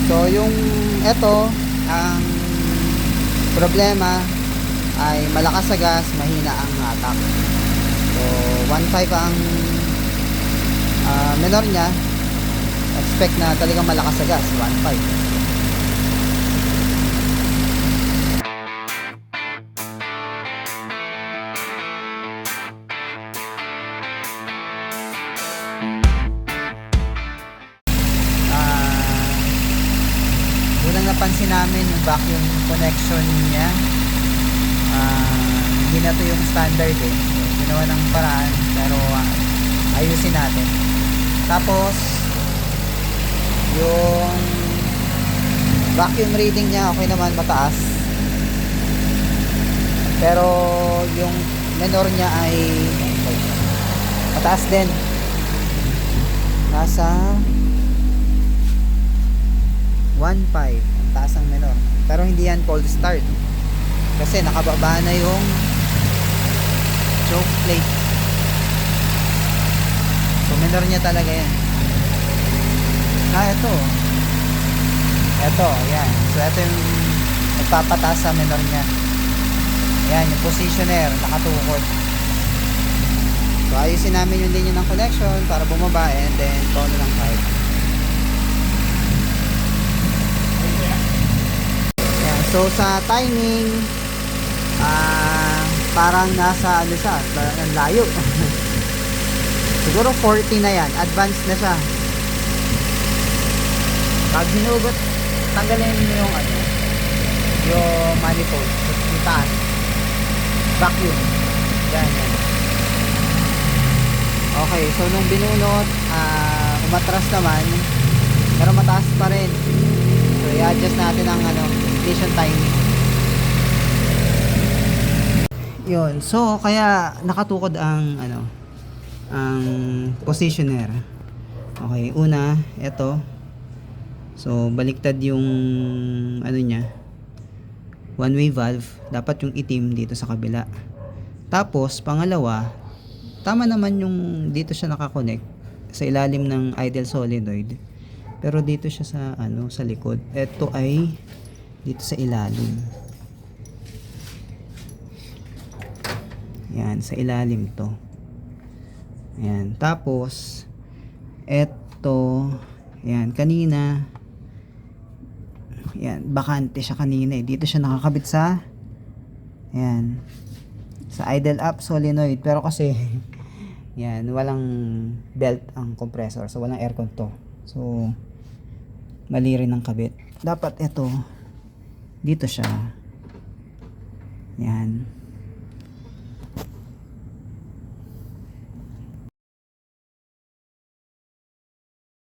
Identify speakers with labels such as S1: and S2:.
S1: So yung eto, ang problema ay malakas sa gas, mahina ang hatak. So 1.5 ang menor niya, expect na talagang malakas sa gas, 1.5. Unang napansin namin yung vacuum connection niya, hindi na to yung standard eh. So, ginawa ng paraan, pero ayusin natin. Tapos yung vacuum reading niya okay naman, mataas, pero yung menor niya ay mataas din, nasa 1.5 ang taas ang menor, pero hindi yan cold start kasi nakababa na yung choke plate. So menor niya talaga yan. Ito, yan. So ito yung nagpapataas sa menor niya. Yan, yung positioner nakatukod. So ayusin namin yung linya ng connection para bumaba, and then tono ng pipe. Yan. So sa timing, parang nasa ano siya, ang layo. Siguro 40 na yan, advanced na siya. Pag hinugot, tanggalin mo yung ano, yung manifold, yung taas, vacuum, ganyan. Okay, so nung binunot, umatras naman, pero mataas pa rin. So i-adjust natin ang ano, ignition timing. Yun, so kaya nakatukod ang ano, ang positioner. Okay, una, ito. So baliktad yung ano niya, one way valve, dapat yung itim dito sa kabila. Tapos pangalawa, tama naman yung dito siya nakakonect sa ilalim ng idle solenoid, pero dito siya sa ano, sa likod. Ito ay dito sa ilalim. Yan, sa ilalim to. Yan, tapos eto, yan, kanina, yan, bakante siya kanina eh. Dito siya nakakabit sa, yan, sa idle up solenoid, pero kasi yan, walang belt ang compressor, so walang aircon to. So mali rin ang kabit. Dapat ito dito siya. Yan.